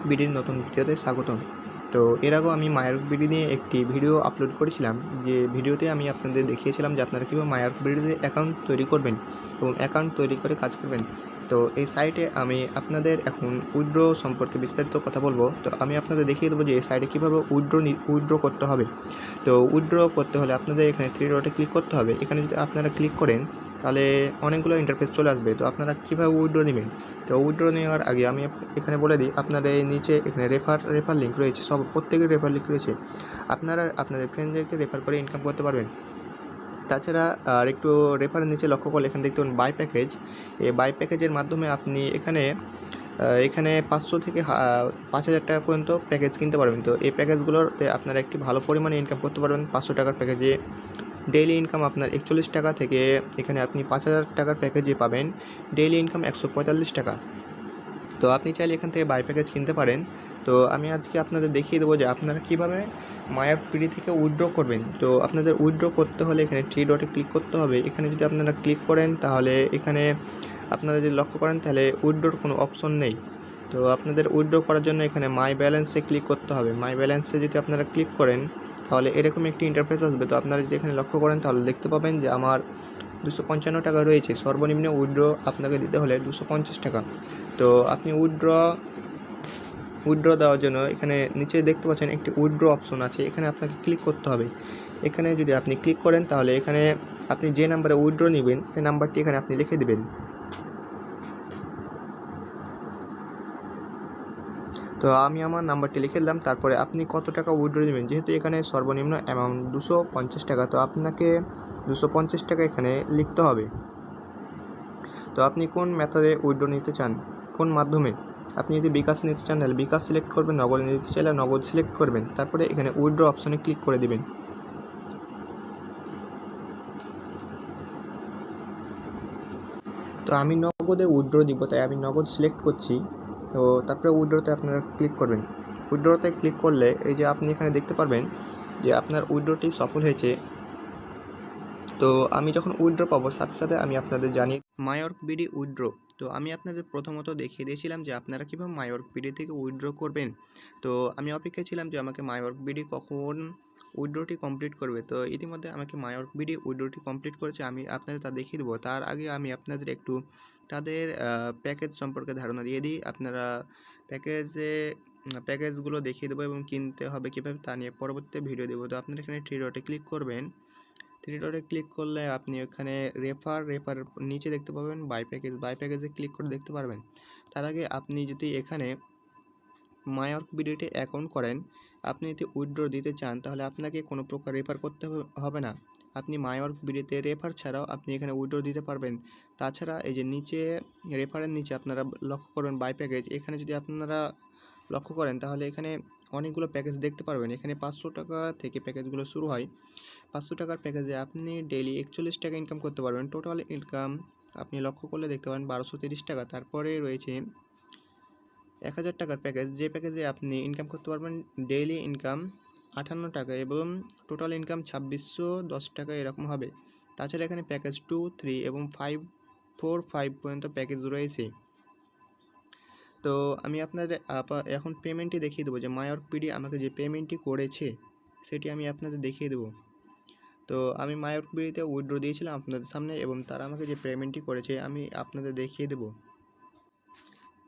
বিডির নতুন ভিডিওতে স্বাগতম। তো এর আগেও আমি মাইওরক বিডি নিয়ে একটি ভিডিও আপলোড করেছিলাম, যে ভিডিওতে আমি আপনাদের দেখিয়েছিলাম যে আপনারা কীভাবে মাইওরক বিডিতে অ্যাকাউন্ট তৈরি করবেন এবং অ্যাকাউন্ট তৈরি করে কাজ করবেন। তো এই সাইটে আমি আপনাদের এখন উইথড্র সম্পর্কে বিস্তারিত কথা বলবো। তো আমি আপনাদের দেখিয়ে দেবো যে এই সাইটে কীভাবে উইথড্র করতে হবে। তো উইথড্র করতে হলে আপনাদের এখানে 3 ডটে ক্লিক করতে হবে। এখানে যদি আপনারা ক্লিক করেন তাহলে অনেকগুলো ইন্টারফেস চলে আসবে। তো আপনারা কীভাবে উইথড্র নেবেন, তো উইথড্র নেওয়ার আগে আমি এখানে বলে দিই, আপনারা এই নিচে এখানে রেফার লিঙ্ক রয়েছে, প্রত্যেকের রেফার লিঙ্ক রয়েছে। আপনারা আপনাদের ফ্রেন্ডদেরকে রেফার করে ইনকাম করতে পারবেন। তাছাড়া আর একটু রেফারের নিচে লক্ষ্য করলে এখানে দেখতে পাবেন বাই প্যাকেজ। এই বাই প্যাকেজের মাধ্যমে আপনি এখানে 500 থেকে 5000 টাকা পর্যন্ত প্যাকেজ কিনতে পারবেন। তো এই প্যাকেজগুলোতে আপনারা একটি ভালো পরিমাণে ইনকাম করতে পারবেন। 500 টাকার প্যাকেজে ডেইলি ইনকাম আপনার 41 টাকা থেকে এখানে আপনি 5000 টাকার প্যাকেজে পাবেন ডেইলি ইনকাম 145 টাকা। তো আপনি চাইলে এখান থেকে বাই প্যাকেজ কিনতে পারেন। তো আমি আজকে আপনাদের দেখিয়ে দেবো যে আপনারা কীভাবে মাইওরক বিডি থেকে উইথড্র করবেন। তো আপনাদের উইথড্র করতে হলে এখানে 3 ডটে ক্লিক করতে হবে। এখানে যদি আপনারা ক্লিক করেন তাহলে এখানে আপনারা যদি লক্ষ্য করেন তাহলে উইথড্রর কোনো অপশন নেই। তো আপনাদের উইথড্র করার জন্য এখানে মাই ব্যালেন্সে ক্লিক করতে হবে। মাই ব্যালেন্সে যদি আপনারা ক্লিক করেন তাহলে এরকম একটি ইন্টারফেস আসবে। তো আপনারা যদি এখানে লক্ষ্য করেন তাহলে দেখতে পাবেন যে আমার 255 টাকা রয়েছে। সর্বনিম্ন উইথড্র আপনাকে দিতে হলে 250 টাকা। তো আপনি উইথড্র দেওয়ার জন্য এখানে নিচে দেখতে পাচ্ছেন একটি উইথড্র অপশন আছে, এখানে আপনাকে ক্লিক করতে হবে। এখানে যদি আপনি ক্লিক করেন তাহলে এখানে আপনি যে নাম্বারে উইথড্র নেবেন সেই নাম্বারটি এখানে আপনি লিখে দেবেন। তো আমি আমার নাম্বারটি লিখে দিলাম। তারপরে আপনি কত টাকা উইথড্র নেবেন, যেহেতু এখানে সর্বনিম্ন অ্যামাউন্ট 250 টাকা, তো আপনাকে 250 টাকা এখানে লিখতে হবে। তো আপনি কোন মেথডে উইথড্র নিতে চান, কোন মাধ্যমে, আপনি যদি বিকাশ নিতে চান তাহলে বিকাশ সিলেক্ট করবেন, নগদ নিতে চাইলে নগদ সিলেক্ট করবেন, তারপরে এখানে উইথড্র অপশনে ক্লিক করে দেবেন। তো আমি নগদে উইথড্র দিব, তাই আমি নগদ সিলেক্ট করছি। তো তারপরে উইথড্রতে আপনারা ক্লিক করবেন। উইথড্রতে ক্লিক করলে এই যে আপনি এখানে দেখতে পারবেন যে আপনার উইথড্রটি সফল হয়েছে। তো আমি যখন উইথড্র পাবো সাথে সাথে আমি আপনাদের জানিয়ে মাইওরক বিডি উইথড্র। তো আমি আপনাদের প্রথমত দেখিয়ে দিয়েছিলাম যে আপনারা কীভাবে মাইওরক বিডি থেকে উইথড্র করবেন। তো আমি অপেক্ষায় ছিলাম যে আমাকে মাইওরক বিডি কখন উইথড্রটি কমপ্লিট করবে। তো ইতিমধ্যে আমাকে মাইওরক বিডি উইথড্রটি কমপ্লিট করেছে, আমি আপনাদের তা দেখিয়ে দেবো। তার আগে আমি আপনাদের একটু তাদের প্যাকেজ সম্পর্কে ধারণা দিয়ে দিই। আপনারা প্যাকেজগুলো দেখিয়ে দেবো এবং কিনতে হবে কীভাবে তা নিয়ে পরবর্তী ভিডিও দেবো। তো আপনারা এখানে 3 ডটে ক্লিক করবেন। 3 ডটে ক্লিক করলে আপনি ওখানে রেফার নিচে দেখতে পাবেন বাই প্যাকেজে ক্লিক করে দেখতে পারবেন। তার আগে আপনি যদি এখানে মাইওরক বিডিতে অ্যাকাউন্ট করেন, আপনি যদি উইথড্র দিতে চান তাহলে আপনাকে কোনো প্রকার রেফার করতে হবে না। আপনি মাইওরক বিডিতে রেফার ছাড়াও আপনি এখানে উইথড্র দিতে পারবেন। তাছাড়া এই যে নিচে রেফারের নিচে আপনারা লক্ষ্য করবেন বাই প্যাকেজ, এখানে যদি আপনারা লক্ষ্য করেন তাহলে এখানে অনেকগুলো প্যাকেজ দেখতে পারবেন। এখানে 500 টাকা থেকে প্যাকেজগুলো শুরু হয়। 500 টাকার প্যাকেজে আপনি ডেইলি 41 টাকা ইনকাম করতে পারবেন। টোটাল ইনকাম আপনি লক্ষ্য করলে দেখতে পাবেন 1230 টাকা। তারপরে রয়েছে 1000 টাকার প্যাকেজ, যে প্যাকেজে আপনি ইনকাম করতে পারবেন ডেইলি ইনকাম 58 টাকা এবং টোটাল ইনকাম 2610 টাকা এরকম হবে। তাছাড়া এখানে প্যাকেজ 2, 3 এবং 5, 4, 5 পর্যন্ত প্যাকেজ রয়েছে। তো আমি আপনাদের এখন পেমেন্টটি দেখিয়ে দেবো যে মাইওরক বিডি আমাকে যে পেমেন্টটি করেছে সেটি আমি আপনাদের দেখিয়ে দেবো। তো আমি মাইওরক বিডিতে উইথড্র দিয়েছিলাম আপনাদের সামনে এবং তারা আমাকে যে পেমেন্টটি করেছে আমি আপনাদের দেখিয়ে দেবো।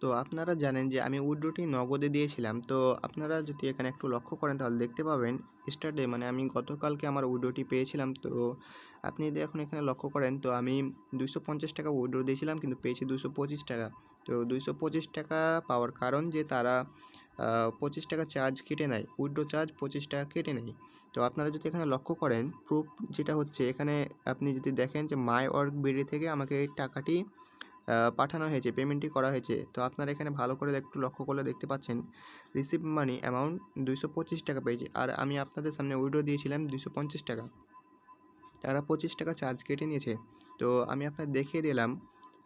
তো আপনারা জানেন যে আমি উইথড্রটি নগদে দিয়েছিলাম। তো আপনারা যদি এখানে একটু লক্ষ্য করেন তাহলে দেখতে পাবেন স্টারডে মানে আমি গতকালকে আমার উইথড্রটি পেয়েছিলাম। তো আপনি যদি এখন এখানে লক্ষ্য করেন তো আমি 250 টাকা উইথড্র দিয়েছিলাম কিন্তু পেয়েছি 225 টাকা। তো 225 টাকা পাওয়ার কারণ যে তারা 25 টাকা চার্জ কেটে নেয়, উইথড্র চার্জ 25 টাকা কেটে নেয়। তো আপনারা যদি এখানে লক্ষ্য করেন প্রুফ যেটা হচ্ছে এখানে আপনি যদি দেখেন যে মাইওরক বিডি থেকে আমাকে এই টাকাটি পাঠানো হয়েছে, পেমেন্টটি করা হয়েছে। তো আপনারা এখানে ভালো করে একটু লক্ষ্য করলে দেখতে পাচ্ছেন রিসিভ মানি অ্যামাউন্ট 225 টাকা পেয়েছি, আর আমি আপনাদের সামনে উইথড্র দিয়েছিলাম 250 টাকা। তারা 25 টাকা চার্জ কেটে নিয়েছে। তো আমি আপনাদের দেখিয়ে দিলাম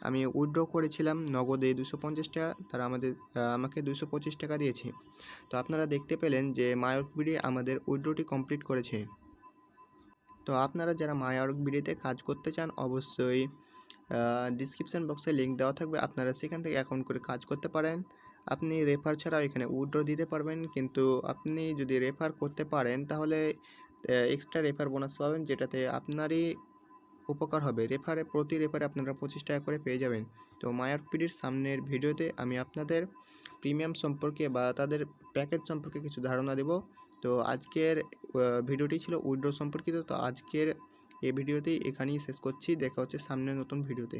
আমি উইথড্র করেছিলাম নগদে 250 টাকা, তারা আমাকে 225 টাকা দিয়েছে। তো আপনারা দেখতে পেলেন যে মাইওরক বিডি আমাদের উইথড্রটি কমপ্লিট করেছে। তো আপনারা যারা মাইওরক বিডিতে কাজ করতে চান অবশ্যই ডিসক্রিপশান বক্সে লিঙ্ক দেওয়া থাকবে, আপনারা সেখান থেকে অ্যাকাউন্ট করে কাজ করতে পারেন। আপনি রেফার ছাড়াও এখানে উইথড্র দিতে পারবেন, কিন্তু আপনি যদি রেফার করতে পারেন তাহলে এক্সট্রা রেফার বোনাস পাবেন, যেটাতে আপনারই উপকার হবে। প্রতি রেফারে আপনারা 25 টাকা করে পেয়ে যাবেন। তো মায়ারপিডির সামনের ভিডিওতে আমি আপনাদের প্রিমিয়াম সম্পর্কে বা তাদের প্যাকেজ সম্পর্কে কিছু ধারণা দেব। তো আজকের ভিডিওটি ছিল উইথড্র সম্পর্কিত। তো আজকের এই ভিডিওটি এখানেই শেষ করছি। দেখা হচ্ছে সামনে নতুন ভিডিওতে।